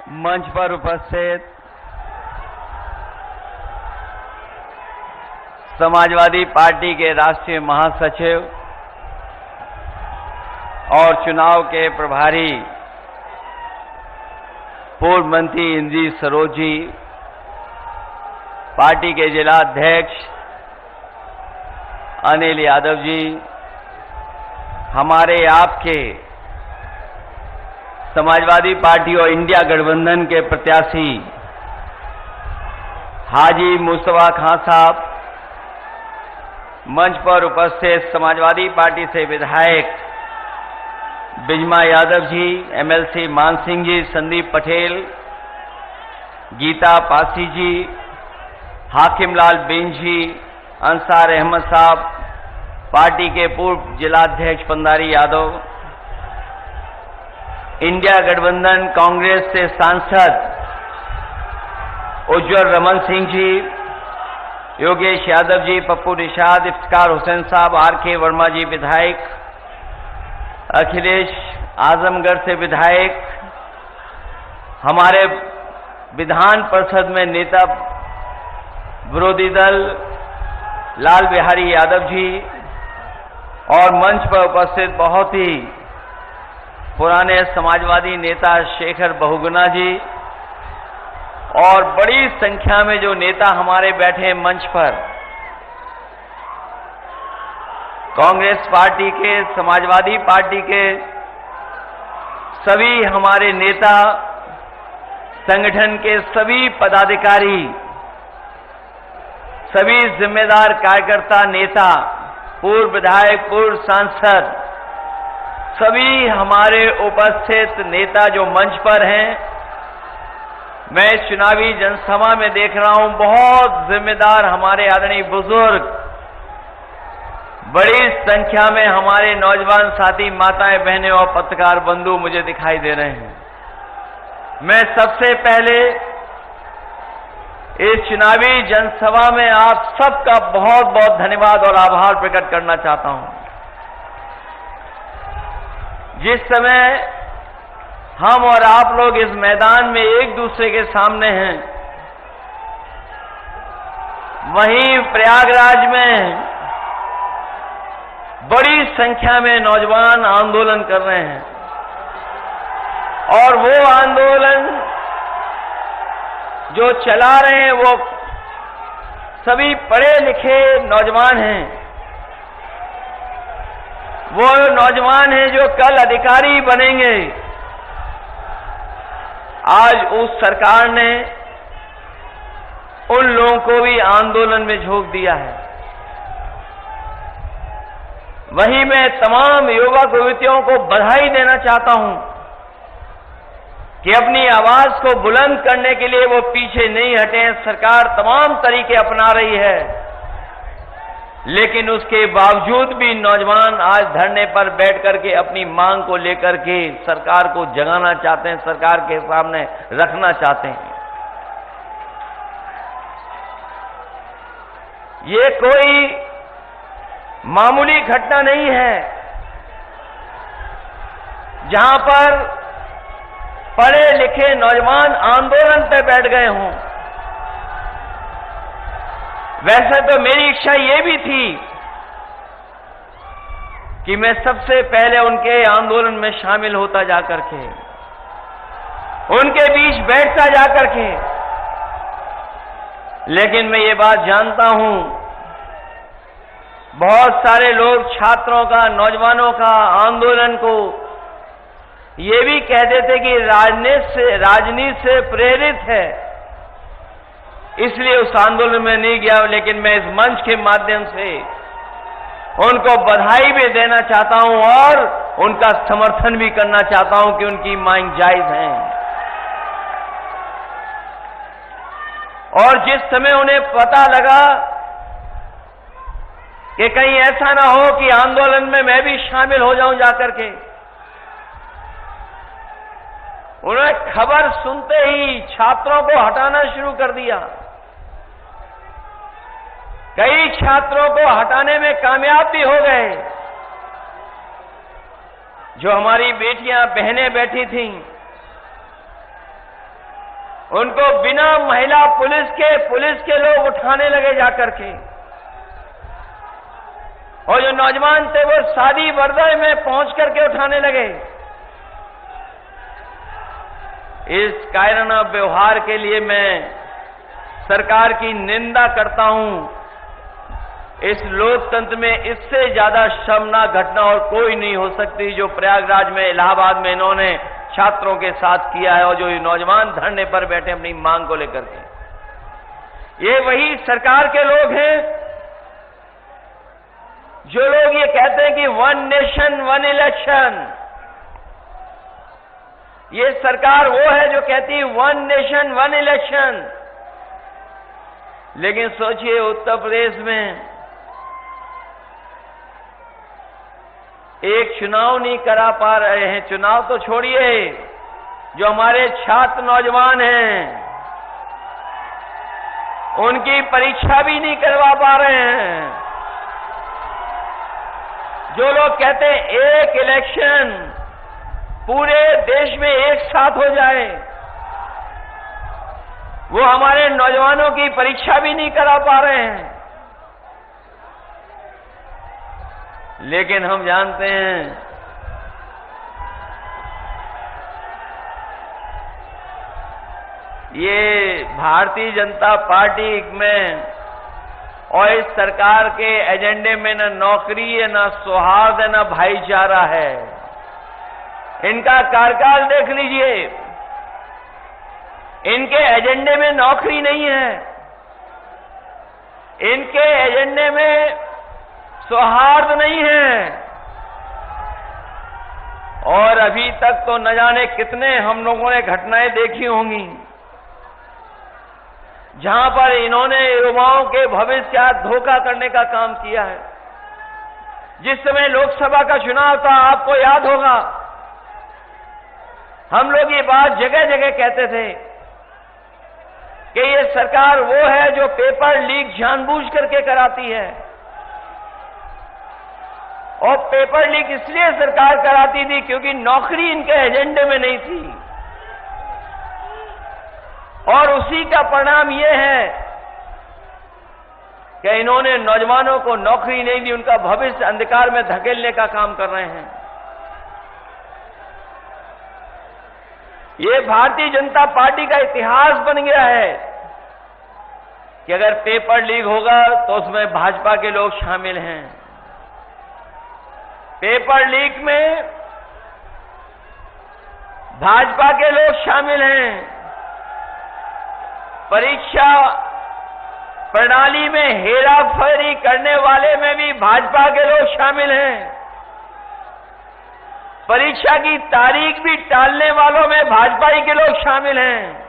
मंच पर उपस्थित समाजवादी पार्टी के राष्ट्रीय महासचिव और चुनाव के प्रभारी पूर्व मंत्री इंद्रजीत सरोज जी, पार्टी के जिला अध्यक्ष अनिल यादव जी, हमारे आपके समाजवादी पार्टी और इंडिया गठबंधन के प्रत्याशी हाजी मुस्तफा खान साहब, मंच पर उपस्थित समाजवादी पार्टी से विधायक बिजमा यादव जी, एमएलसी मान सिंह जी, संदीप पटेल, गीता पासी जी, हाकिमलाल बिन जी, अंसार अहमद साहब, पार्टी के पूर्व जिलाध्यक्ष पंदारी यादव, इंडिया गठबंधन कांग्रेस से सांसद उज्ज्वल रमन सिंह जी, योगेश यादव जी, पप्पू निषाद, इफ्तिकार हुसैन साहब, आर.के. वर्मा जी विधायक, अखिलेश आजमगढ़ से विधायक, हमारे विधान परिषद में नेता विरोधी दल लाल बिहारी यादव जी और मंच पर उपस्थित बहुत ही पुराने समाजवादी नेता शेखर बहुगुणा जी और बड़ी संख्या में जो नेता हमारे बैठे मंच पर, कांग्रेस पार्टी के, समाजवादी पार्टी के सभी हमारे नेता, संगठन के सभी पदाधिकारी, सभी जिम्मेदार कार्यकर्ता, नेता, पूर्व विधायक, पूर्व सांसद, सभी हमारे उपस्थित नेता जो मंच पर हैं, मैं इस चुनावी जनसभा में देख रहा हूं बहुत जिम्मेदार हमारे आदरणीय बुजुर्ग, बड़ी संख्या में हमारे नौजवान साथी, माताएं, बहनें और पत्रकार बंधु मुझे दिखाई दे रहे हैं। मैं सबसे पहले इस चुनावी जनसभा में आप सबका बहुत बहुत धन्यवाद और आभार प्रकट करना चाहता हूं। जिस समय हम और आप लोग इस मैदान में एक दूसरे के सामने हैं, वहीं प्रयागराज में बड़ी संख्या में नौजवान आंदोलन कर रहे हैं और वो आंदोलन जो चला रहे हैं वो सभी पढ़े लिखे नौजवान हैं। वो नौजवान हैं जो कल अधिकारी बनेंगे। आज उस सरकार ने उन लोगों को भी आंदोलन में झोंक दिया है। वहीं मैं तमाम युवक युवतियों को बधाई देना चाहता हूं कि अपनी आवाज को बुलंद करने के लिए वो पीछे नहीं हटे हैं। सरकार तमाम तरीके अपना रही है, लेकिन उसके बावजूद भी नौजवान आज धरने पर बैठ करके अपनी मांग को लेकर के सरकार को जगाना चाहते हैं, सरकार के सामने रखना चाहते हैं। ये कोई मामूली घटना नहीं है जहां पर पढ़े लिखे नौजवान आंदोलन पर बैठ गए हों। वैसे तो मेरी इच्छा ये भी थी कि मैं सबसे पहले उनके आंदोलन में शामिल होता जाकर के, उनके बीच बैठता जाकर के, लेकिन मैं ये बात जानता हूं बहुत सारे लोग छात्रों का, नौजवानों का आंदोलन को ये भी कह देते कि राजनीति से प्रेरित है, इसलिए उस आंदोलन में नहीं गया। लेकिन मैं इस मंच के माध्यम से उनको बधाई भी देना चाहता हूं और उनका समर्थन भी करना चाहता हूं कि उनकी मांग जायज है। और जिस समय उन्हें पता लगा कि कहीं ऐसा ना हो कि आंदोलन में मैं भी शामिल हो जाऊं जाकर के, उन्होंने खबर सुनते ही छात्रों को हटाना शुरू कर दिया। कई छात्रों को हटाने में कामयाब भी हो गए। जो हमारी बेटियां, बहनें बैठी थीं, उनको बिना महिला पुलिस के लोग उठाने लगे जाकर के, और जो नौजवान थे वो शादी वर्दी में पहुंच करके उठाने लगे। इस कायराना व्यवहार के लिए मैं सरकार की निंदा करता हूं। इस लोकतंत्र में इससे ज्यादा शर्मनाक घटना और कोई नहीं हो सकती जो प्रयागराज में, इलाहाबाद में इन्होंने छात्रों के साथ किया है, और जो ये नौजवान धरने पर बैठे अपनी मांग को लेकर के। ये वही सरकार के लोग हैं जो लोग ये कहते हैं कि 1 नेशन 1 इलेक्शन। ये सरकार वो है जो कहती है 1 नेशन 1 इलेक्शन। लेकिन सोचिए उत्तर प्रदेश में एक चुनाव नहीं करा पा रहे हैं। चुनाव तो छोड़िए, जो हमारे छात्र नौजवान हैं उनकी परीक्षा भी नहीं करवा पा रहे हैं। जो लोग कहते हैं एक इलेक्शन पूरे देश में एक साथ हो जाए, वो हमारे नौजवानों की परीक्षा भी नहीं करा पा रहे हैं। लेकिन हम जानते हैं ये भारतीय जनता पार्टी में और इस सरकार के एजेंडे में न नौकरी है, न सौहार्द है, न भाईचारा है। इनका कार्यकाल देख लीजिए, इनके एजेंडे में नौकरी नहीं है, इनके एजेंडे में सौहार्द नहीं है, और अभी तक तो न जाने कितने हम लोगों ने घटनाएं देखी होंगी जहां पर इन्होंने युवाओं के भविष्य का धोखा करने का काम किया है। जिस समय लोकसभा का चुनाव था, आपको याद होगा, हम लोग ये बात जगह जगह कहते थे कि ये सरकार वो है जो पेपर लीक जानबूझ करके कराती है, और पेपर लीक इसलिए सरकार कराती थी क्योंकि नौकरी इनके एजेंडे में नहीं थी। और उसी का परिणाम ये है कि इन्होंने नौजवानों को नौकरी नहीं दी, उनका भविष्य अंधकार में धकेलने का काम कर रहे हैं। ये भारतीय जनता पार्टी का इतिहास बन गया है कि अगर पेपर लीक होगा तो उसमें भाजपा के लोग शामिल हैं। पेपर लीक में भाजपा के लोग शामिल हैं। परीक्षा प्रणाली में हेराफेरी करने वाले में भी भाजपा के लोग शामिल हैं। परीक्षा की तारीख भी टालने वालों में भाजपा ही के लोग शामिल हैं,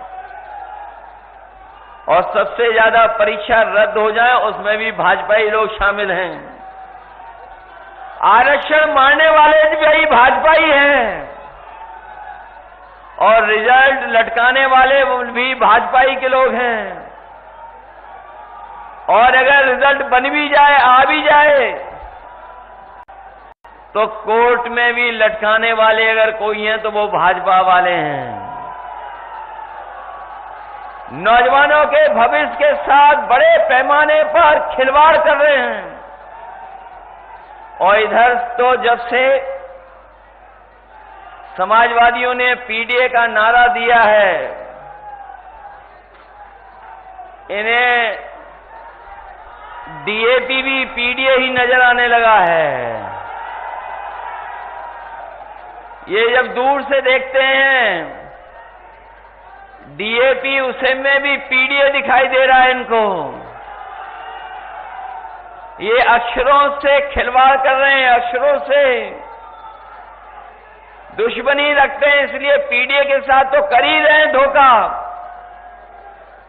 और सबसे ज्यादा परीक्षा रद्द हो जाए उसमें भी भाजपा ही लोग शामिल हैं। आरक्षण मारने वाले भी भाजपा ही हैं, और रिजल्ट लटकाने वाले भी भाजपा ही के लोग हैं। और अगर रिजल्ट बन भी जाए, आ भी जाए, तो कोर्ट में भी लटकाने वाले अगर कोई हैं तो वो भाजपा वाले हैं। नौजवानों के भविष्य के साथ बड़े पैमाने पर खिलवाड़ कर रहे हैं। और इधर तो जब से समाजवादियों ने पीडीए का नारा दिया है, इन्हें डीएपी भी पीडीए ही नजर आने लगा है। ये जब दूर से देखते हैं डीएपी, उसे में भी पीडीए दिखाई दे रहा है इनको। ये अक्षरों से खिलवाड़ कर रहे हैं, अक्षरों से दुश्मनी रखते हैं, इसलिए पीडीए के साथ तो कर ही रहे हैं धोखा।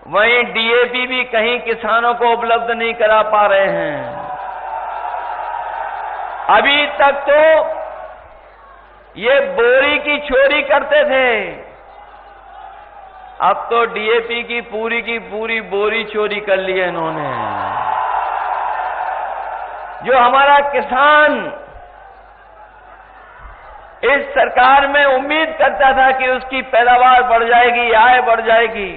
वहीं डीएपी भी कहीं किसानों को उपलब्ध नहीं करा पा रहे हैं। अभी तक तो ये बोरी की चोरी करते थे, अब तो डीएपी की पूरी बोरी चोरी कर ली है इन्होंने। जो हमारा किसान इस सरकार में उम्मीद करता था कि उसकी पैदावार बढ़ जाएगी, आय बढ़ जाएगी,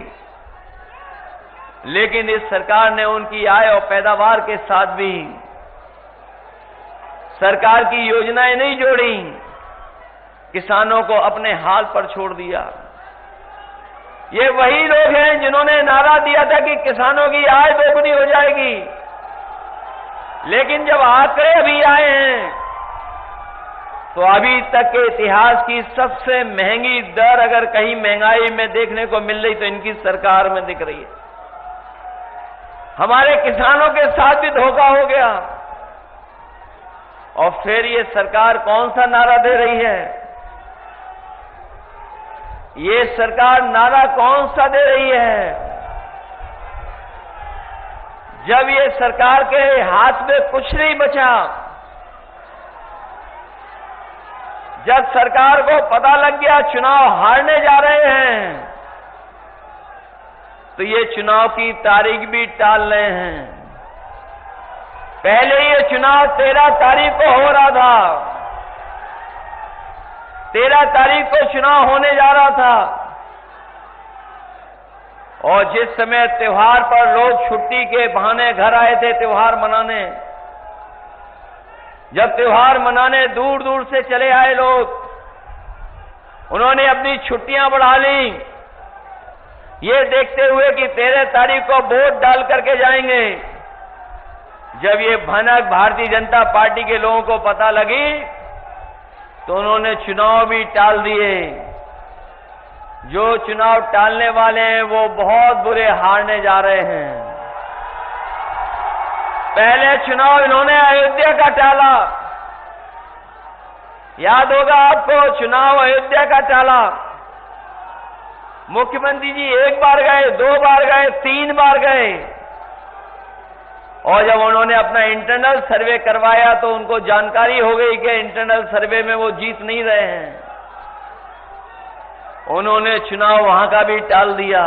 लेकिन इस सरकार ने उनकी आय और पैदावार के साथ भी सरकार की योजनाएं नहीं जोड़ी, किसानों को अपने हाल पर छोड़ दिया। ये वही लोग हैं जिन्होंने नारा दिया था कि किसानों की आय दोगुनी हो जाएगी, लेकिन जब आंकड़े अभी आए हैं तो अभी तक के इतिहास की सबसे महंगी दर अगर कहीं महंगाई में देखने को मिल रही तो इनकी सरकार में दिख रही है। हमारे किसानों के साथ भी धोखा हो गया। और फिर ये सरकार कौन सा नारा दे रही है? ये सरकार नारा कौन सा दे रही है? जब ये सरकार के हाथ में कुछ नहीं बचा, जब सरकार को पता लग गया चुनाव हारने जा रहे हैं, तो ये चुनाव की तारीख भी टाल रहे हैं। पहले ये चुनाव 13 तारीख को हो रहा था, 13 तारीख को चुनाव होने जा रहा था, और जिस समय त्योहार पर लोग छुट्टी के बहाने घर आए थे त्योहार मनाने, जब त्योहार मनाने दूर दूर से चले आए लोग, उन्होंने अपनी छुट्टियां बढ़ा ली, ये देखते हुए कि 13 तारीख को वोट डाल करके जाएंगे। जब ये भनक भारतीय जनता पार्टी के लोगों को पता लगी तो उन्होंने चुनाव भी टाल दिए। जो चुनाव टालने वाले हैं वो बहुत बुरे हारने जा रहे हैं। पहले चुनाव इन्होंने अयोध्या का टाला, याद होगा आपको, चुनाव अयोध्या का टाला। मुख्यमंत्री जी 1 बार गए, 2 बार गए, 3 बार गए, और जब उन्होंने अपना इंटरनल सर्वे करवाया तो उनको जानकारी हो गई कि इंटरनल सर्वे में वो जीत नहीं रहे हैं। उन्होंने चुनाव वहां का भी टाल दिया।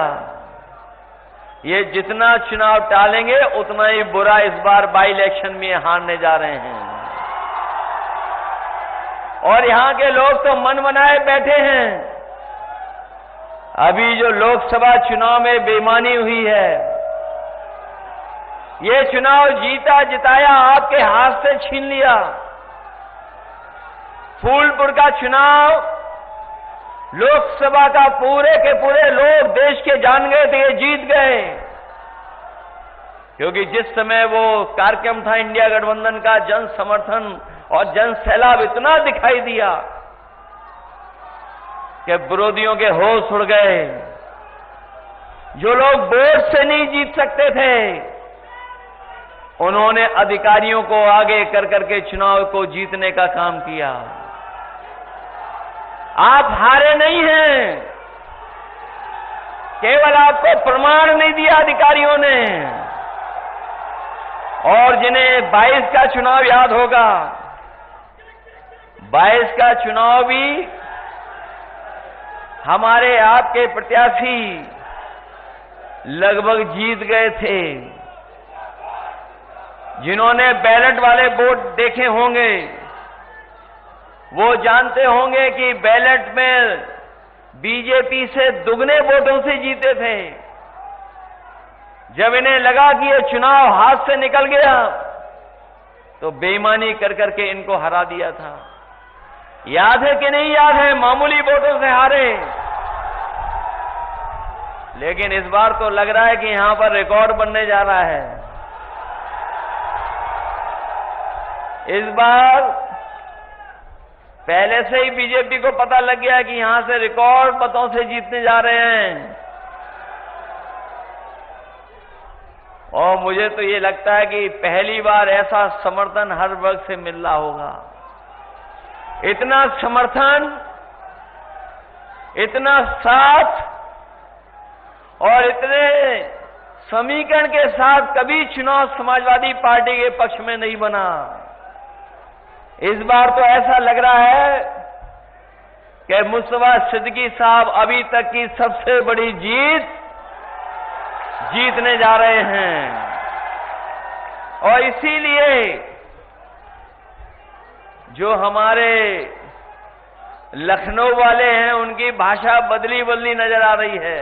ये जितना चुनाव टालेंगे उतना ही बुरा इस बार बाई इलेक्शन में हारने जा रहे हैं। और यहां के लोग तो मन बनाए बैठे हैं। अभी जो लोकसभा चुनाव में बेईमानी हुई है, ये चुनाव जीता जिताया आपके हाथ से छीन लिया। फूलपुर का चुनाव लोकसभा का पूरे के पूरे लोग देश के जान गए थे, ये जीत गए, क्योंकि जिस समय वो कार्यक्रम था इंडिया गठबंधन का, जन समर्थन और जन सैलाब इतना दिखाई दिया कि विरोधियों के होश उड़ गए। जो लोग वोट से नहीं जीत सकते थे, उन्होंने अधिकारियों को आगे कर करके चुनाव को जीतने का काम किया। आप हारे नहीं हैं, केवल आपको प्रमाण नहीं दिया अधिकारियों ने। और जिन्हें 22 का चुनाव याद होगा, 22 का चुनाव भी हमारे आपके प्रत्याशी लगभग जीत गए थे। जिन्होंने बैलेट वाले वोट देखे होंगे वो जानते होंगे कि बैलेट में बीजेपी से दुगने वोटों से जीते थे। जब इन्हें लगा कि ये चुनाव हाथ से निकल गया तो बेईमानी कर करके इनको हरा दिया था। याद है कि नहीं याद है? मामूली वोटों से हारे। लेकिन इस बार तो लग रहा है कि यहां पर रिकॉर्ड बनने जा रहा है। इस बार पहले से ही बीजेपी को पता लग गया कि यहां से रिकॉर्ड मतों से जीतने जा रहे हैं। और मुझे तो ये लगता है कि पहली बार ऐसा समर्थन हर वर्ग से मिल रहा होगा। इतना समर्थन, इतना साथ और इतने समीकरण के साथ कभी चुनाव समाजवादी पार्टी के पक्ष में नहीं बना। इस बार तो ऐसा लग रहा है कि मुस्तफा सिद्दीकी साहब अभी तक की सबसे बड़ी जीत जीतने जा रहे हैं। और इसीलिए जो हमारे लखनऊ वाले हैं, उनकी भाषा बदली बदली नजर आ रही है।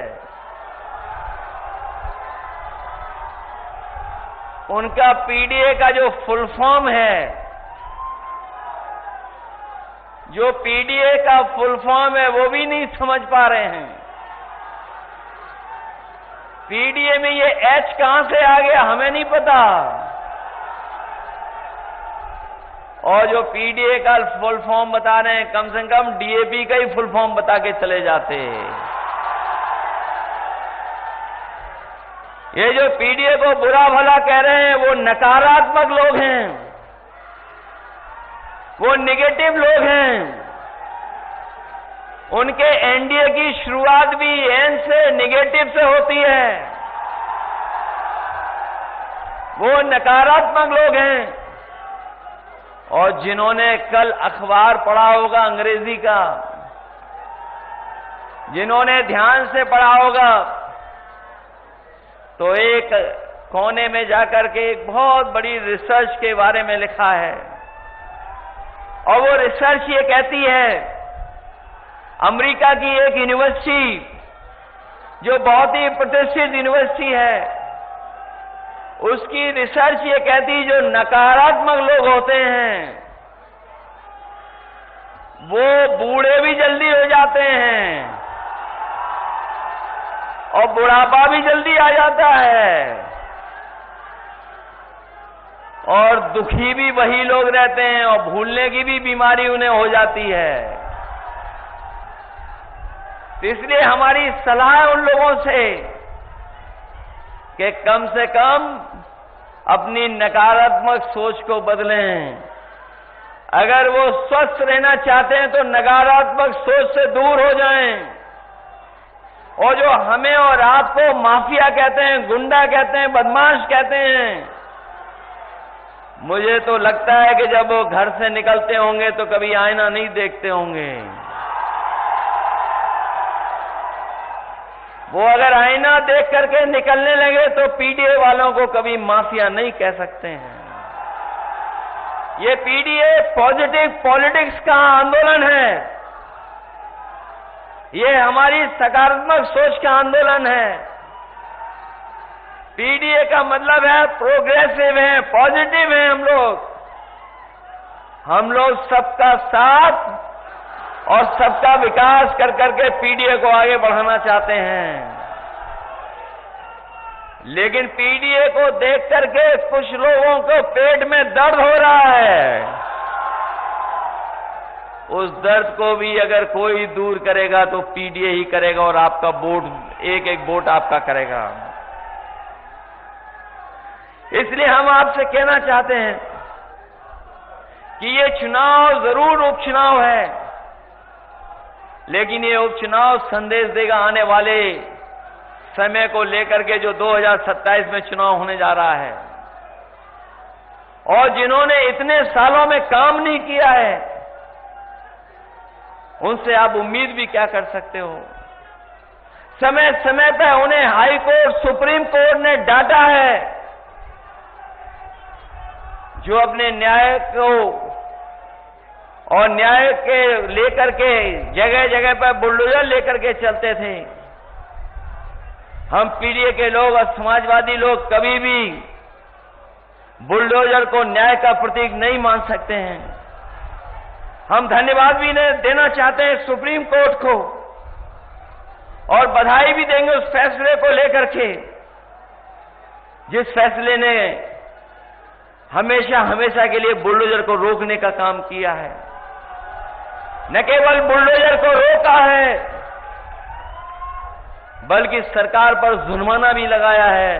उनका पीडीए का जो फुल फॉर्म है, जो पीडीए का फुल फॉर्म है वो भी नहीं समझ पा रहे हैं। पीडीए में ये एच कहां से आ गया हमें नहीं पता, और जो पीडीए का फुल फॉर्म बता रहे हैं, कम से कम डीएपी का ही फुल फॉर्म बता के चले जाते। ये जो पीडीए को बुरा भला कह रहे हैं वो नकारात्मक लोग हैं, वो नेगेटिव लोग हैं। उनके एनडीए की शुरुआत भी एन से नेगेटिव से होती है। वो नकारात्मक लोग हैं। और जिन्होंने कल अखबार पढ़ा होगा अंग्रेजी का, जिन्होंने ध्यान से पढ़ा होगा, तो एक कोने में जाकर के एक बहुत बड़ी रिसर्च के बारे में लिखा है, और वो रिसर्च ये कहती है, अमेरिका की एक यूनिवर्सिटी जो बहुत ही प्रतिष्ठित यूनिवर्सिटी है, उसकी रिसर्च ये कहती जो नकारात्मक लोग होते हैं वो बूढ़े भी जल्दी हो जाते हैं और बुढ़ापा भी जल्दी आ जाता है, और दुखी भी वही लोग रहते हैं, और भूलने की भी बीमारी उन्हें हो जाती है। तो इसलिए हमारी सलाह है उन लोगों से कि कम से कम अपनी नकारात्मक सोच को बदलें। अगर वो स्वस्थ रहना चाहते हैं तो नकारात्मक सोच से दूर हो जाएं, और जो हमें और आपको माफिया कहते हैं, गुंडा कहते हैं, बदमाश कहते हैं, मुझे तो लगता है कि जब वो घर से निकलते होंगे तो कभी आईना नहीं देखते होंगे। वो अगर आईना देख करके निकलने लगे तो पीडीए वालों को कभी माफिया नहीं कह सकते हैं। ये पीडीए पॉजिटिव पॉलिटिक्स का आंदोलन है, ये हमारी सकारात्मक सोच का आंदोलन है। पीडीए का मतलब है प्रोग्रेसिव है, पॉजिटिव है। हम लोग सबका साथ और सबका विकास कर करके पीडीए को आगे बढ़ाना चाहते हैं। लेकिन पीडीए को देख करके कुछ लोगों को पेट में दर्द हो रहा है। उस दर्द को भी अगर कोई दूर करेगा तो पीडीए ही करेगा, और आपका वोट एक एक वोट आपका करेगा। इसलिए हम आपसे कहना चाहते हैं कि ये चुनाव जरूर उपचुनाव है, लेकिन ये उपचुनाव संदेश देगा आने वाले समय को लेकर के जो 2027 में चुनाव होने जा रहा है। और जिन्होंने इतने सालों में काम नहीं किया है, उनसे आप उम्मीद भी क्या कर सकते हो। समय समय पर उन्हें हाई कोर्ट, सुप्रीम कोर्ट ने डांटा है, जो अपने न्याय को और न्याय के लेकर के जगह जगह पर बुलडोजर लेकर के चलते थे। हम पीडीए के लोग और समाजवादी लोग कभी भी बुलडोजर को न्याय का प्रतीक नहीं मान सकते हैं। हम धन्यवाद भी देना चाहते हैं सुप्रीम कोर्ट को, और बधाई भी देंगे उस फैसले को लेकर के, जिस फैसले ने हमेशा हमेशा के लिए बुलडोजर को रोकने का काम किया है। न केवल बुलडोजर को रोका है, बल्कि सरकार पर जुर्माना भी लगाया है,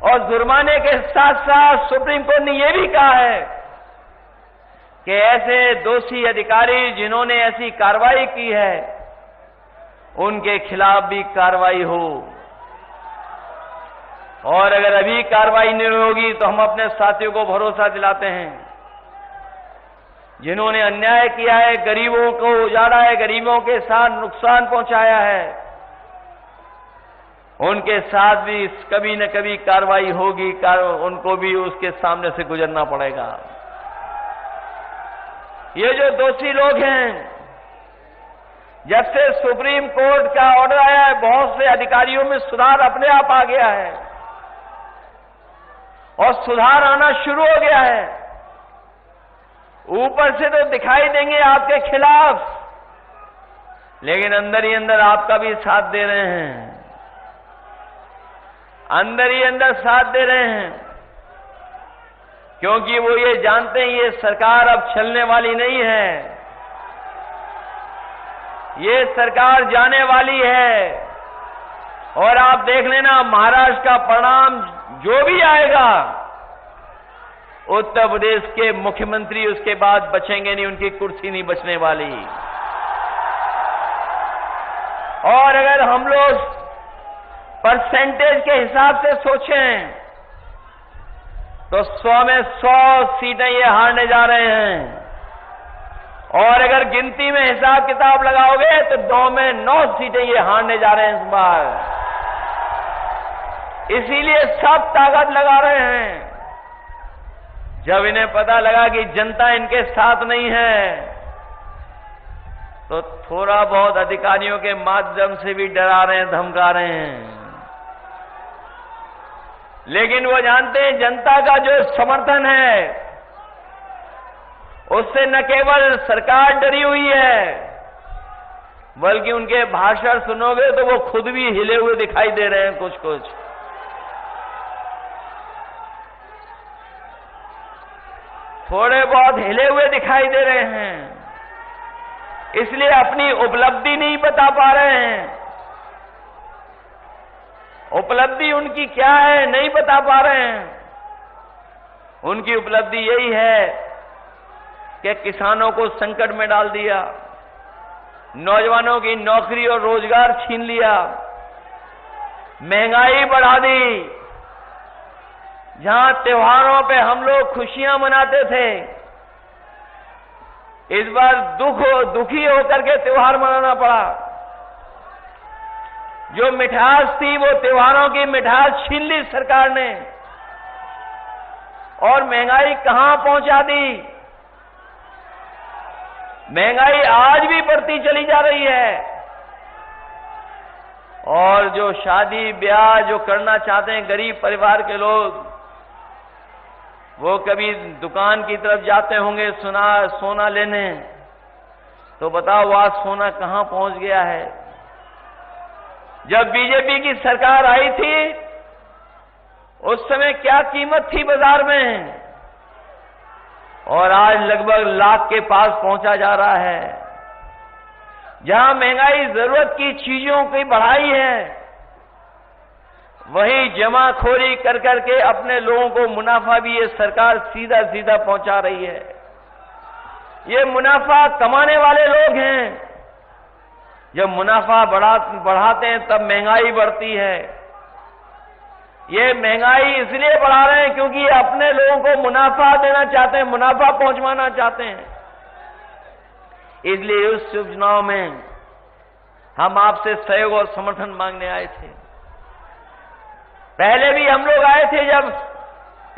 और जुर्माने के साथ साथ सुप्रीम कोर्ट ने यह भी कहा है कि ऐसे दोषी अधिकारी जिन्होंने ऐसी कार्रवाई की है, उनके खिलाफ भी कार्रवाई हो। और अगर अभी कार्रवाई नहीं होगी तो हम अपने साथियों को भरोसा दिलाते हैं, जिन्होंने अन्याय किया है, गरीबों को उजाड़ा है, गरीबों के साथ नुकसान पहुंचाया है, उनके साथ भी कभी न कभी कार्रवाई होगी, उनको भी उसके सामने से गुजरना पड़ेगा। ये जो दोषी लोग हैं, जब से सुप्रीम कोर्ट का ऑर्डर आया है, बहुत से अधिकारियों में सुधार अपने आप आ गया है और सुधार आना शुरू हो गया है। ऊपर से तो दिखाई देंगे आपके खिलाफ, लेकिन अंदर ही अंदर आपका भी साथ दे रहे हैं, अंदर ही अंदर साथ दे रहे हैं, क्योंकि वो ये जानते हैं ये सरकार अब चलने वाली नहीं है, ये सरकार जाने वाली है। और आप देख लेना महाराष्ट्र का परिणाम जो भी आएगा, उत्तर प्रदेश के मुख्यमंत्री उसके बाद बचेंगे नहीं, उनकी कुर्सी नहीं बचने वाली। और अगर हम लोग परसेंटेज के हिसाब से सोचें तो 100 में 100 सीटें ये हारने जा रहे हैं, और अगर गिनती में हिसाब किताब लगाओगे तो 9 में 9 सीटें ये हारने जा रहे हैं इस बार। इसीलिए सब ताकत लगा रहे हैं। जब इन्हें पता लगा कि जनता इनके साथ नहीं है, तो थोड़ा बहुत अधिकारियों के माध्यम से भी डरा रहे हैं, धमका रहे हैं, लेकिन वो जानते हैं जनता का जो समर्थन है उससे न केवल सरकार डरी हुई है, बल्कि उनके भाषण सुनोगे तो वो खुद भी हिले हुए दिखाई दे रहे हैं कुछ कुछ। थोड़े बहुत हिले हुए दिखाई दे रहे हैं, इसलिए अपनी उपलब्धि नहीं बता पा रहे हैं। उपलब्धि उनकी क्या है नहीं बता पा रहे हैं। उनकी उपलब्धि यही है कि किसानों को संकट में डाल दिया, नौजवानों की नौकरी और रोजगार छीन लिया, महंगाई बढ़ा दी। जहां त्योहारों पे हम लोग खुशियां मनाते थे, इस बार दुखी होकर के त्योहार मनाना पड़ा। जो मिठास थी वो त्योहारों की मिठास छीन ली सरकार ने, और महंगाई कहां पहुंचा दी। महंगाई आज भी बढ़ती चली जा रही है, और जो शादी ब्याह जो करना चाहते हैं गरीब परिवार के लोग, वो कभी दुकान की तरफ जाते होंगे सोना लेने, तो बताओ आज सोना कहां पहुंच गया है। जब बीजेपी की सरकार आई थी उस समय क्या कीमत थी बाजार में, और आज लगभग लाख के पास पहुंचा जा रहा है। जहां महंगाई जरूरत की चीजों की बढ़ाई है, वहीं जमाखोरी कर करके अपने लोगों को मुनाफा भी ये सरकार सीधा सीधा पहुंचा रही है। ये मुनाफा कमाने वाले लोग हैं। जब मुनाफा बढ़ाते हैं तब महंगाई बढ़ती है। ये महंगाई इसलिए बढ़ा रहे हैं क्योंकि ये अपने लोगों को मुनाफा देना चाहते हैं, मुनाफा पहुंचवाना चाहते हैं। इसलिए उस शुभ चुनाव में हम आपसे सहयोग और समर्थन मांगने आए थे। पहले भी हम लोग आए थे जब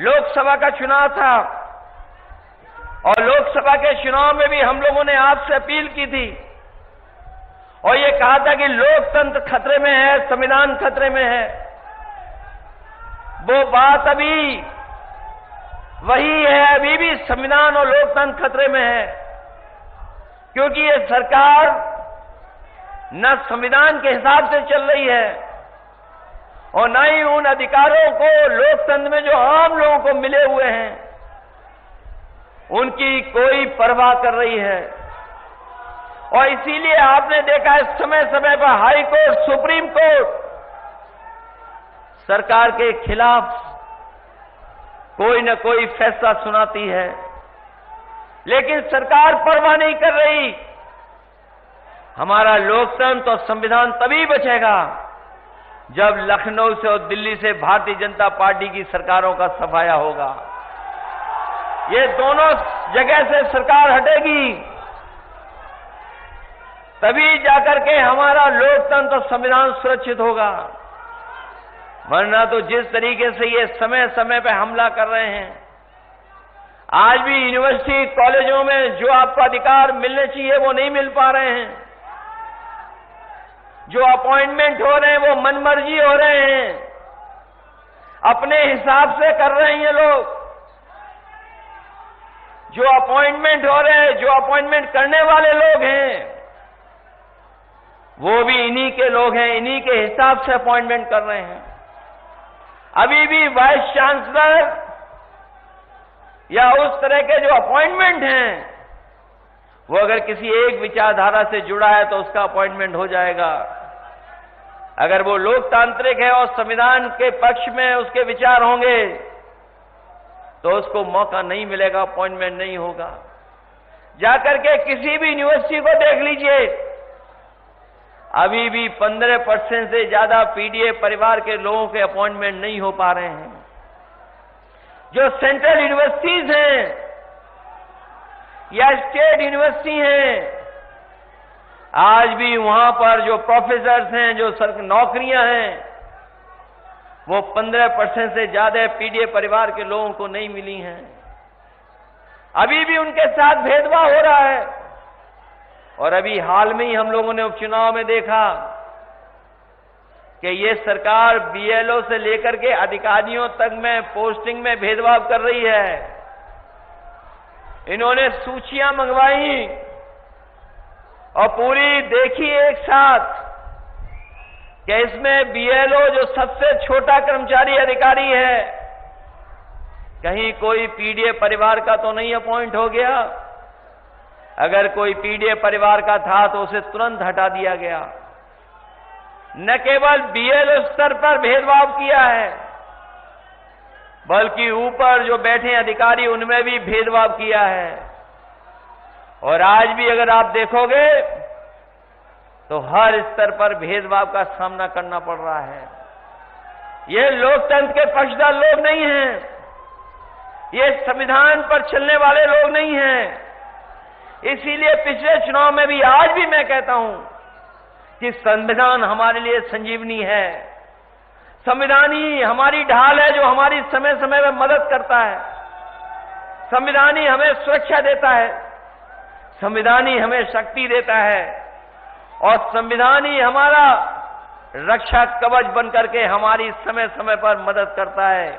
लोकसभा का चुनाव था, और लोकसभा के चुनाव में भी हम लोगों ने आपसे अपील की थी और ये कहा था कि लोकतंत्र खतरे में है, संविधान खतरे में है। वो बात अभी वही है, अभी भी संविधान और लोकतंत्र खतरे में है, क्योंकि ये सरकार न संविधान के हिसाब से चल रही है और न ही उन अधिकारों को लोकतंत्र में जो आम लोगों को मिले हुए हैं उनकी कोई परवाह कर रही है। और इसीलिए आपने देखा है समय समय पर हाई कोर्ट, सुप्रीम कोर्ट सरकार के खिलाफ कोई न कोई फैसला सुनाती है, लेकिन सरकार परवाह नहीं कर रही। हमारा लोकतंत्र और संविधान तभी बचेगा जब लखनऊ से और दिल्ली से भारतीय जनता पार्टी की सरकारों का सफाया होगा। ये दोनों जगह से सरकार हटेगी, तभी जाकर के हमारा लोकतंत्र और संविधान सुरक्षित होगा। वरना तो जिस तरीके से ये समय समय पे हमला कर रहे हैं, आज भी यूनिवर्सिटी कॉलेजों में जो आपको अधिकार मिलने चाहिए वो नहीं मिल पा रहे हैं। जो अपॉइंटमेंट हो रहे हैं वो मनमर्जी हो रहे हैं, अपने हिसाब से कर रहे हैं ये लोग। जो अपॉइंटमेंट हो रहे हैं, जो अपॉइंटमेंट करने वाले लोग हैं, वो भी इन्हीं के लोग हैं, इन्हीं के हिसाब से अपॉइंटमेंट कर रहे हैं। अभी भी वाइस चांसलर या उस तरह के जो अपॉइंटमेंट हैं, वो अगर किसी एक विचारधारा से जुड़ा है तो उसका अपॉइंटमेंट हो जाएगा। अगर वो लोकतांत्रिक है और संविधान के पक्ष में उसके विचार होंगे तो उसको मौका नहीं मिलेगा, अपॉइंटमेंट नहीं होगा। जाकर के किसी भी यूनिवर्सिटी को देख लीजिए, अभी भी 15% से ज्यादा पीडीए परिवार के लोगों के अपॉइंटमेंट नहीं हो पा रहे हैं। जो सेंट्रल यूनिवर्सिटीज हैं या स्टेट यूनिवर्सिटी हैं, आज भी वहां पर जो प्रोफेसर्स हैं, जो नौकरियां हैं, वो 15% से ज्यादा पीडीए परिवार के लोगों को नहीं मिली हैं। अभी भी उनके साथ भेदभाव हो रहा है। और अभी हाल में ही हम लोगों ने उपचुनाव में देखा कि ये सरकार बीएलओ से लेकर के अधिकारियों तक में पोस्टिंग में भेदभाव कर रही है। इन्होंने सूचियां मंगवाई और पूरी देखी एक साथ कि इसमें बीएलओ जो सबसे छोटा कर्मचारी अधिकारी है, कहीं कोई पीडीए परिवार का तो नहीं अपॉइंट हो गया। अगर कोई पीडीए परिवार का था तो उसे तुरंत हटा दिया गया। न केवल बीएलओ स्तर पर भेदभाव किया है, बल्कि ऊपर जो बैठे अधिकारी उनमें भी भेदभाव किया है। और आज भी अगर आप देखोगे तो हर स्तर पर भेदभाव का सामना करना पड़ रहा है। ये लोकतंत्र के पक्षधर लोग नहीं हैं, ये संविधान पर चलने वाले लोग नहीं हैं। इसीलिए पिछले चुनाव में भी, आज भी मैं कहता हूं कि संविधान हमारे लिए संजीवनी है। संविधान ही हमारी ढाल है जो हमारी समय समय में मदद करता है। संविधान ही हमें सुरक्षा देता है, संविधान ही हमें शक्ति देता है और संविधान ही हमारा रक्षा कवच बनकर के हमारी समय समय पर मदद करता है।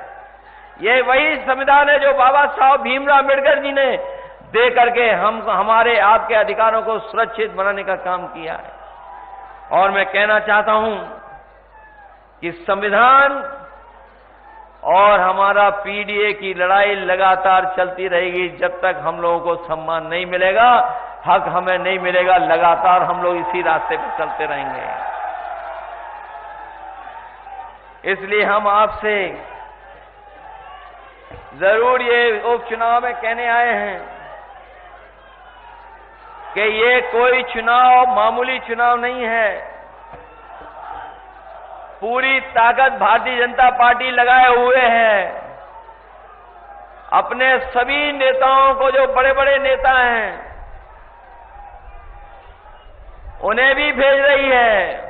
ये वही संविधान है जो बाबा साहब भीमराव अम्बेडकर जी ने दे करके हमारे आपके अधिकारों को सुरक्षित बनाने का काम किया है। और मैं कहना चाहता हूं कि संविधान और हमारा पीडीए की लड़ाई लगातार चलती रहेगी जब तक हम लोगों को सम्मान नहीं मिलेगा, हक हमें नहीं मिलेगा। लगातार हम लोग इसी रास्ते पर चलते रहेंगे। इसलिए हम आपसे जरूर ये उपचुनाव में कहने आए हैं कि ये कोई चुनाव मामूली चुनाव नहीं है। पूरी ताकत भारतीय जनता पार्टी लगाए हुए है। अपने सभी नेताओं को, जो बड़े बड़े नेता हैं, उन्हें भी भेज रही है।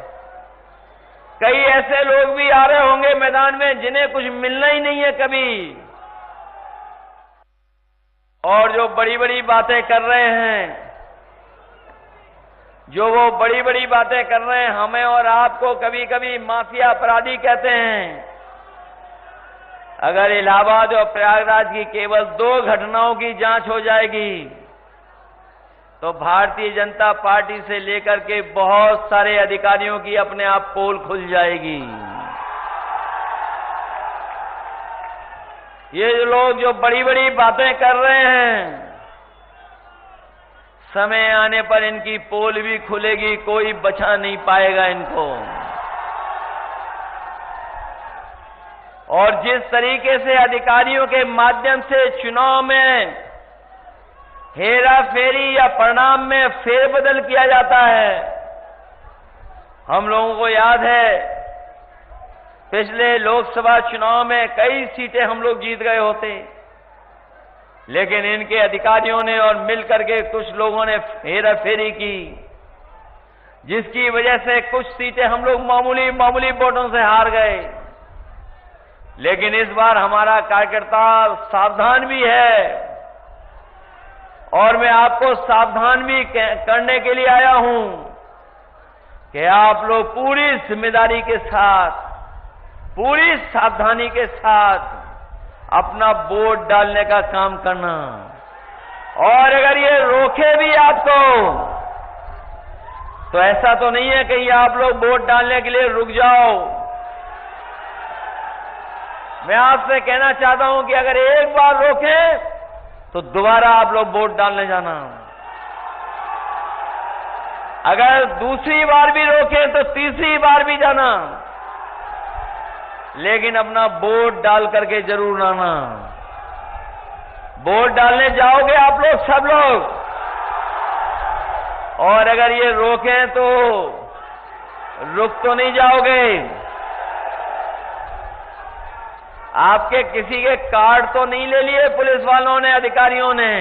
कई ऐसे लोग भी आ रहे होंगे मैदान में जिन्हें कुछ मिलना ही नहीं है कभी, और जो बड़ी बड़ी बातें कर रहे हैं, जो वो बड़ी बड़ी बातें कर रहे हैं, हमें और आपको कभी कभी माफिया अपराधी कहते हैं। अगर इलाहाबाद और प्रयागराज की केवल 2 घटनाओं की जांच हो जाएगी तो भारतीय जनता पार्टी से लेकर के बहुत सारे अधिकारियों की अपने आप पोल खुल जाएगी। ये जो लोग जो बड़ी बड़ी बातें कर रहे हैं, समय आने पर इनकी पोल भी खुलेगी, कोई बचा नहीं पाएगा इनको। और जिस तरीके से अधिकारियों के माध्यम से चुनाव में हेरा फेरी या परिणाम में फेरबदल किया जाता है, हम लोगों को याद है पिछले लोकसभा चुनाव में कई सीटें हम लोग जीत गए होते, लेकिन इनके अधिकारियों ने और मिलकर के कुछ लोगों ने हेरा फेरी की, जिसकी वजह से कुछ सीटें हम लोग मामूली मामूली वोटों से हार गए। लेकिन इस बार हमारा कार्यकर्ता सावधान भी है और मैं आपको सावधान भी करने के लिए आया हूं। कि आप लोग पूरी जिम्मेदारी के साथ, पूरी सावधानी के साथ अपना वोट डालने का काम करना। और अगर ये रोके भी आपको, तो ऐसा तो नहीं है कि आप लोग वोट डालने के लिए रुक जाओ। मैं आपसे कहना चाहता हूं कि अगर एक बार रोकें तो दोबारा आप लोग वोट डालने जाना। अगर दूसरी बार भी रोकें तो तीसरी बार भी जाना, लेकिन अपना वोट डाल करके जरूर आना। वोट डालने जाओगे आप लोग, सब लोग। और अगर ये रोकें तो रुक तो नहीं जाओगे। आपके किसी के कार्ड तो नहीं ले लिए पुलिस वालों ने, अधिकारियों ने?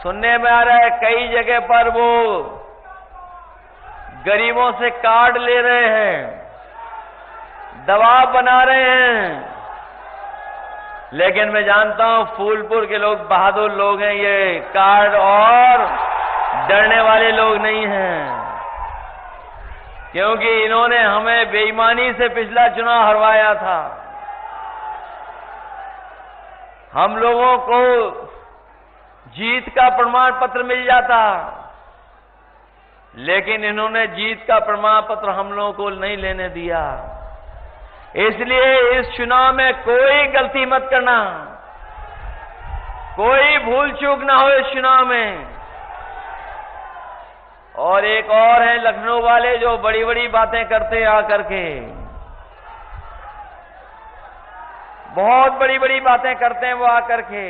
सुनने में आ रहा है कई जगह पर वो गरीबों से कार्ड ले रहे हैं, दबाव बना रहे हैं। लेकिन मैं जानता हूं फूलपुर के लोग बहादुर लोग हैं, ये कार्ड और डरने वाले लोग नहीं हैं, क्योंकि इन्होंने हमें बेईमानी से पिछला चुनाव हरवाया था। हम लोगों को जीत का प्रमाण पत्र मिल जाता, लेकिन इन्होंने जीत का प्रमाण पत्र हम लोगों को नहीं लेने दिया। इसलिए इस चुनाव में कोई गलती मत करना, कोई भूल चूक ना हो इस चुनाव में। और एक और है लखनऊ वाले जो बड़ी बड़ी बातें करते हैं आकर के, बहुत बड़ी बड़ी बातें करते हैं वो आकर के।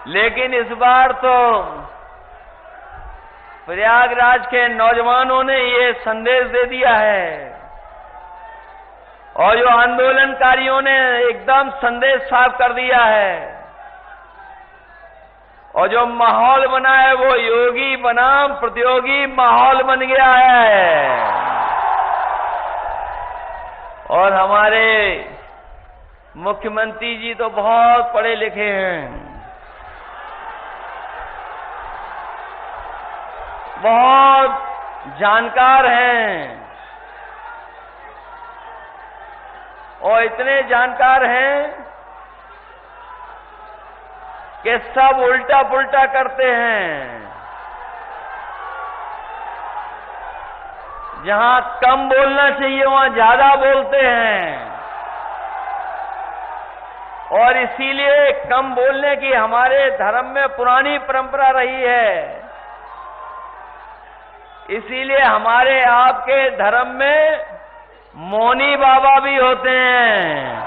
लेकिन इस बार तो प्रयागराज के नौजवानों ने ये संदेश दे दिया है, और जो आंदोलनकारियों ने एकदम संदेश साफ कर दिया है, और जो माहौल बना है वो योगी बनाम प्रतियोगी माहौल बन गया है। और हमारे मुख्यमंत्री जी तो बहुत पढ़े लिखे हैं, बहुत जानकार हैं, और इतने जानकार हैं कि सब उल्टा पुल्टा करते हैं। जहां कम बोलना चाहिए वहां ज्यादा बोलते हैं, और इसीलिए कम बोलने की हमारे धर्म में पुरानी परंपरा रही है। इसीलिए हमारे आपके धर्म में मौनी बाबा भी होते हैं,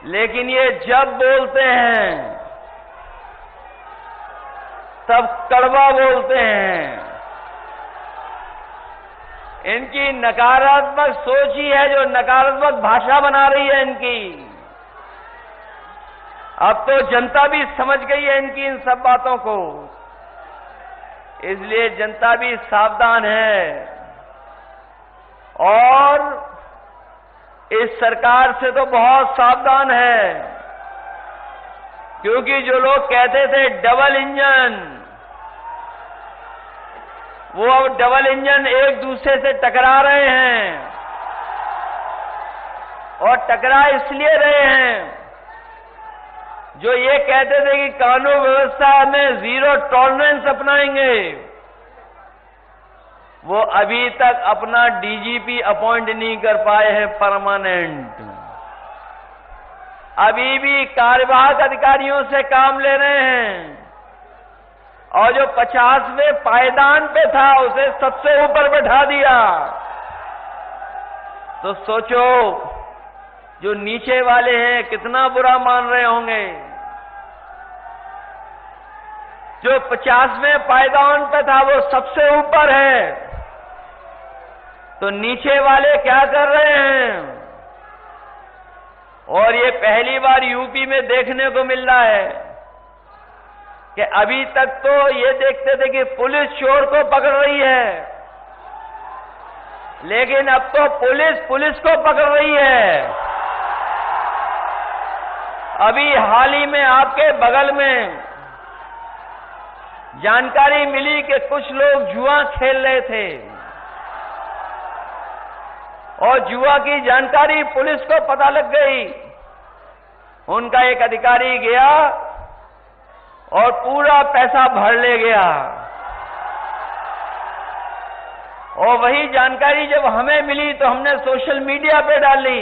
लेकिन ये जब बोलते हैं तब कड़वा बोलते हैं। इनकी नकारात्मक सोच ही है जो नकारात्मक भाषा बना रही है इनकी। अब तो जनता भी समझ गई है इनकी इन सब बातों को, इसलिए जनता भी सावधान है। और इस सरकार से तो बहुत सावधान है, क्योंकि जो लोग कहते थे डबल इंजन, वो अब डबल इंजन एक दूसरे से टकरा रहे हैं। और टकरा इसलिए रहे हैं, जो ये कहते थे कि कानून व्यवस्था में जीरो टॉलरेंस अपनाएंगे, वो अभी तक अपना डीजीपी अपॉइंट नहीं कर पाए हैं परमानेंट। अभी भी कार्यवाहक अधिकारियों से काम ले रहे हैं, और जो 50वें पायदान पे था उसे सबसे ऊपर बैठा दिया। तो सोचो जो नीचे वाले हैं कितना बुरा मान रहे होंगे। जो 50वें पायदान पे था वो सबसे ऊपर है, तो नीचे वाले क्या कर रहे हैं? और ये पहली बार यूपी में देखने को मिल रहा है कि अभी तक तो ये देखते थे कि पुलिस चोर को पकड़ रही है, लेकिन अब तो पुलिस को पकड़ रही है। अभी हाल ही में आपके बगल में जानकारी मिली कि कुछ लोग जुआ खेल रहे थे और जुआ की जानकारी पुलिस को पता लग गई। उनका एक अधिकारी गया और पूरा पैसा भर ले गया और वही जानकारी जब हमें मिली तो हमने सोशल मीडिया पे डाली।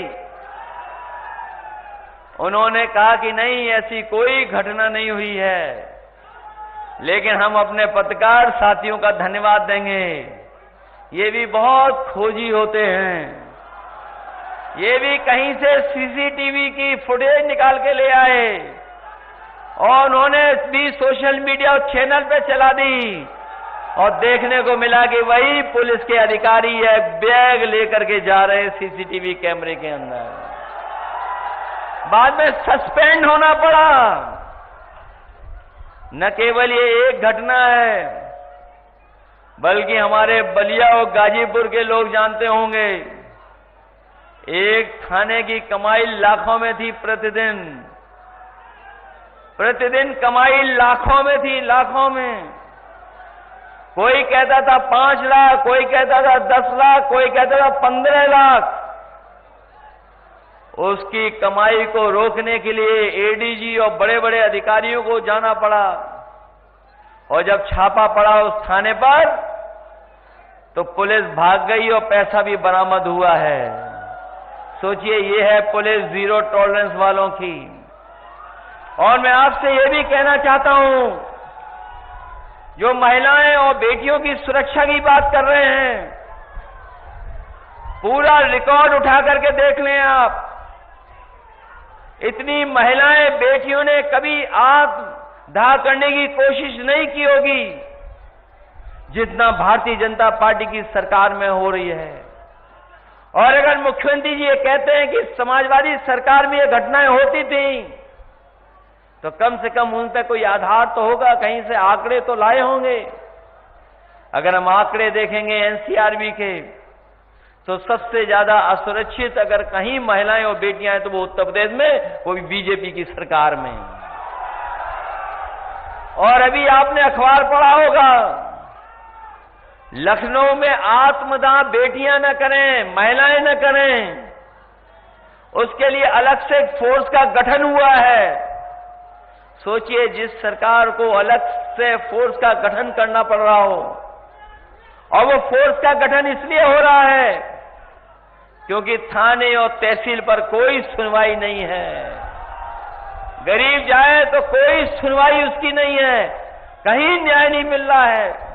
उन्होंने कहा कि नहीं, ऐसी कोई घटना नहीं हुई है, लेकिन हम अपने पत्रकार साथियों का धन्यवाद देंगे। ये भी बहुत खोजी होते हैं, ये भी कहीं से सीसीटीवी की फुटेज निकाल के ले आए और उन्होंने भी सोशल मीडिया चैनल पे चला दी और देखने को मिला कि वही पुलिस के अधिकारी है, बैग लेकर के जा रहे सीसीटीवी कैमरे के अंदर। बाद में सस्पेंड होना पड़ा। न केवल ये एक घटना है, बल्कि हमारे बलिया और गाजीपुर के लोग जानते होंगे, एक थाने की कमाई लाखों में थी प्रतिदिन। प्रतिदिन कमाई लाखों में थी, लाखों में। कोई कहता था 5 लाख, कोई कहता था 10 लाख, कोई कहता था 15 लाख। उसकी कमाई को रोकने के लिए एडीजी और बड़े बड़े अधिकारियों को जाना पड़ा और जब छापा पड़ा उस थाने पर तो पुलिस भाग गई और पैसा भी बरामद हुआ है। सोचिए, ये है पुलिस जीरो टॉलरेंस वालों की। और मैं आपसे ये भी कहना चाहता हूं, जो महिलाएं और बेटियों की सुरक्षा की बात कर रहे हैं, पूरा रिकॉर्ड उठा करके देख लें आप। इतनी महिलाएं बेटियों ने कभी आत्मदाह करने की कोशिश नहीं की होगी जितना भारतीय जनता पार्टी की सरकार में हो रही है। और अगर मुख्यमंत्री जी ये कहते हैं कि समाजवादी सरकार में ये घटनाएं होती थी, तो कम से कम उन तक कोई आधार तो होगा, कहीं से आंकड़े तो लाए होंगे। अगर हम आंकड़े देखेंगे एनसीआरबी के, तो सबसे ज्यादा असुरक्षित अगर कहीं महिलाएं और बेटियां हैं तो वो उत्तर प्रदेश में, वो भी बीजेपी की सरकार में। और अभी आपने अखबार पढ़ा होगा, लखनऊ में आत्मदाह बेटियां न करें, महिलाएं न करें, उसके लिए अलग से एक फोर्स का गठन हुआ है। सोचिए, जिस सरकार को अलग से फोर्स का गठन करना पड़ रहा हो, और वो फोर्स का गठन इसलिए हो रहा है क्योंकि थाने और तहसील पर कोई सुनवाई नहीं है। गरीब जाए तो कोई सुनवाई उसकी नहीं है, कहीं न्याय नहीं मिल रहा है।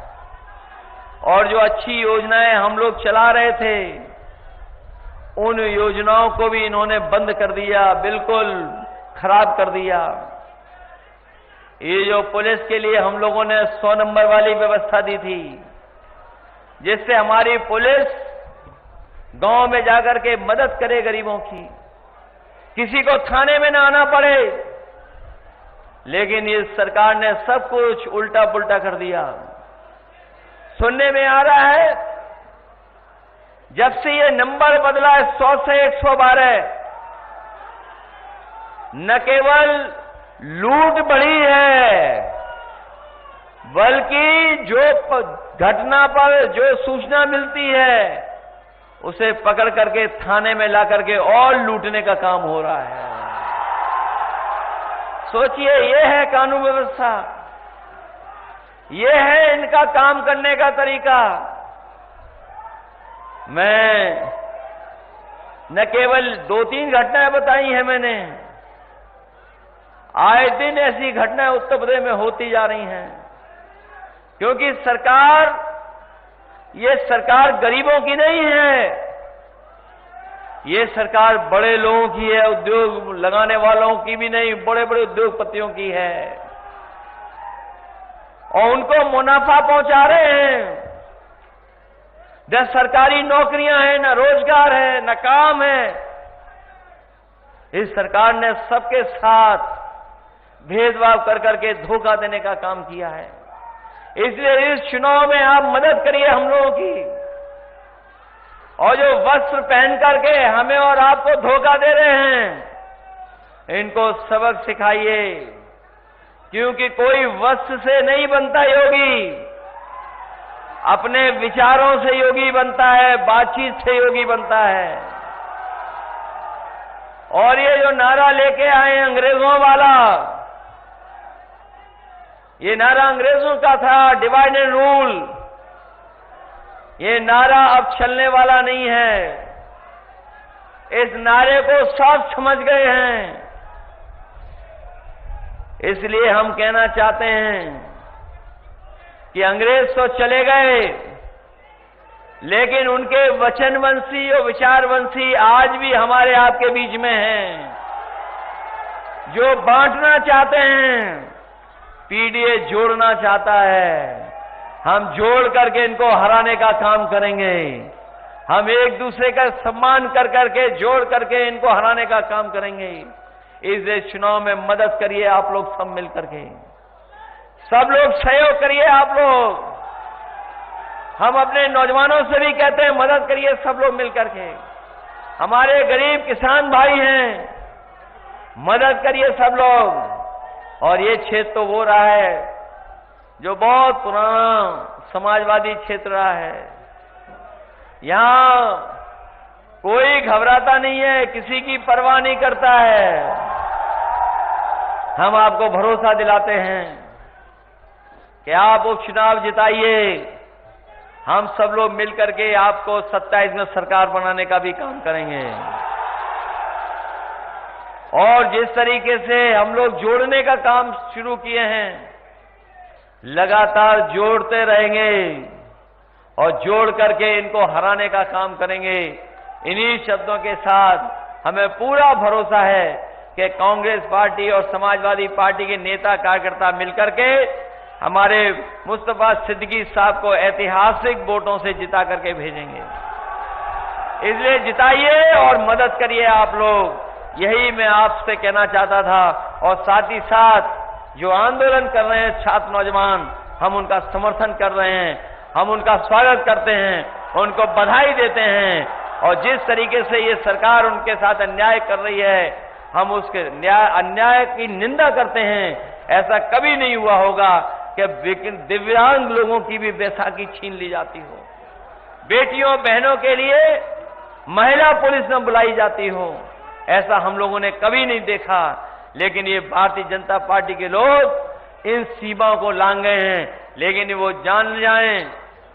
और जो अच्छी योजनाएं हम लोग चला रहे थे, उन योजनाओं को भी इन्होंने बंद कर दिया, बिल्कुल खराब कर दिया। ये जो पुलिस के लिए हम लोगों ने 100 नंबर वाली व्यवस्था दी थी, जिससे हमारी पुलिस गांव में जाकर के मदद करे गरीबों की, किसी को थाने में ना आना पड़े, लेकिन इस सरकार ने सब कुछ उल्टा पुल्टा कर दिया। सुनने में आ रहा है, जब से ये नंबर बदला है 100 से 112, न केवल लूट बढ़ी है, बल्कि जो घटना पर जो सूचना मिलती है उसे पकड़ करके थाने में ला करके और लूटने का काम हो रहा है। सोचिए, ये है कानून व्यवस्था, ये है इनका काम करने का तरीका। मैं न केवल 2-3 घटनाएं बताई हैं मैंने, आए दिन ऐसी घटनाएं उत्तर प्रदेश में होती जा रही हैं, क्योंकि ये सरकार गरीबों की नहीं है, ये सरकार बड़े लोगों की है, उद्योग लगाने वालों की भी नहीं, बड़े बड़े उद्योगपतियों की है। और उनको मुनाफा पहुंचा रहे हैं। न सरकारी नौकरियां हैं, न रोजगार है, न काम है। इस सरकार ने सबके साथ भेदभाव कर करके धोखा देने का काम किया है। इसलिए इस चुनाव में आप मदद करिए हम लोगों की, और जो वस्त्र पहन करके हमें और आपको धोखा दे रहे हैं, इनको सबक सिखाइए, क्योंकि कोई वस्त्र से नहीं बनता योगी, अपने विचारों से योगी बनता है, बातचीत से योगी बनता है। और ये जो नारा लेके आए अंग्रेजों वाला, ये नारा अंग्रेजों का था, डिवाइड एंड रूल, ये नारा अब चलने वाला नहीं है। इस नारे को सब समझ गए हैं। इसलिए हम कहना चाहते हैं कि अंग्रेज तो चले गए, लेकिन उनके वचनवंशी और विचारवंशी आज भी हमारे आपके बीच में हैं, जो बांटना चाहते हैं। पीडीए जोड़ना चाहता है, हम जोड़ करके इनको हराने का काम करेंगे। हम एक दूसरे का सम्मान कर करके, जोड़ करके इनको हराने का काम करेंगे। इस चुनाव में मदद करिए आप लोग सब मिल करके, सब लोग सहयोग करिए आप लोग। हम अपने नौजवानों से भी कहते हैं मदद करिए सब लोग मिल करके। हमारे गरीब किसान भाई हैं, मदद करिए सब लोग। और ये क्षेत्र तो वो रहा है जो बहुत पुराना समाजवादी क्षेत्र रहा है। यहां कोई घबराता नहीं है, किसी की परवाह नहीं करता है। हम आपको भरोसा दिलाते हैं कि आप उपचुनाव जिताइए। हम सब लोग मिलकर के आपको 27 में सरकार बनाने का भी काम करेंगे। और जिस तरीके से हम लोग जोड़ने का काम शुरू किए हैं, लगातार जोड़ते रहेंगे और जोड़ करके इनको हराने का काम करेंगे। इन्हीं शब्दों के साथ हमें पूरा भरोसा है कि कांग्रेस पार्टी और समाजवादी पार्टी के नेता कार्यकर्ता मिलकर के हमारे मुस्तफा सिद्दीकी साहब को ऐतिहासिक वोटों से जिता करके भेजेंगे। इसलिए जिताइए और मदद करिए आप लोग, यही मैं आपसे कहना चाहता था। और साथ ही साथ जो आंदोलन कर रहे हैं छात्र नौजवान, हम उनका समर्थन कर रहे हैं, हम उनका स्वागत करते हैं, उनको बधाई देते हैं। और जिस तरीके से ये सरकार उनके साथ अन्याय कर रही है, हम उसके अन्याय की निंदा करते हैं। ऐसा कभी नहीं हुआ होगा कि दिव्यांग लोगों की भी बैसाखी छीन ली जाती हो, बेटियों बहनों के लिए महिला पुलिस न बुलाई जाती हो। ऐसा हम लोगों ने कभी नहीं देखा। लेकिन ये भारतीय जनता पार्टी के लोग इन सीमाओं को लांघ गए हैं। लेकिन वो जान जाएं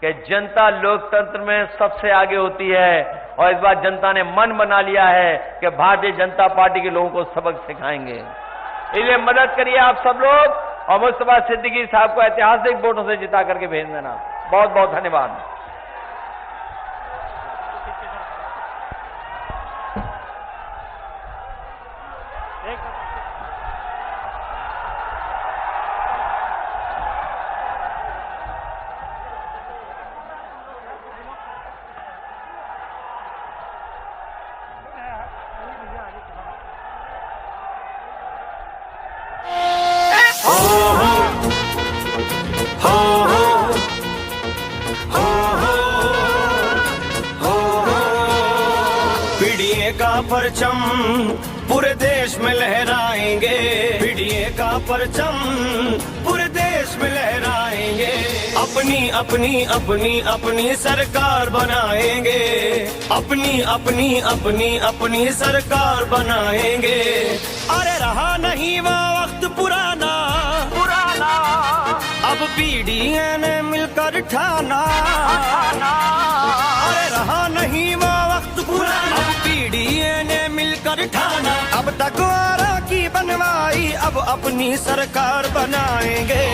कि जनता लोकतंत्र में सबसे आगे होती है। और इस बार जनता ने मन बना लिया है कि भारतीय जनता पार्टी के लोगों को सबक सिखाएंगे। इसलिए मदद करिए आप सब लोग और मुस्तफा सिद्दीकी साहब को ऐतिहासिक वोटों से जिता करके भेज देना। बहुत बहुत धन्यवाद। पीडीए का परचम पूरे देश में लहराएंगे। पीडीए का परचम पूरे देश में लहराएंगे। अपनी अपनी अपनी अपनी सरकार बनाएंगे। अपनी अपनी अपनी अपनी सरकार बनाएंगे। अरे रहा नहीं वो वक्त पुराना पुराना, अब पीडीए ने मिलकर ठाना। अरे रहा नहीं वो वक्त पुराना, अब पीडीए ने मिलकर ठाना। अब तक वारा की बनवाई, अब अपनी सरकार बनाएंगे।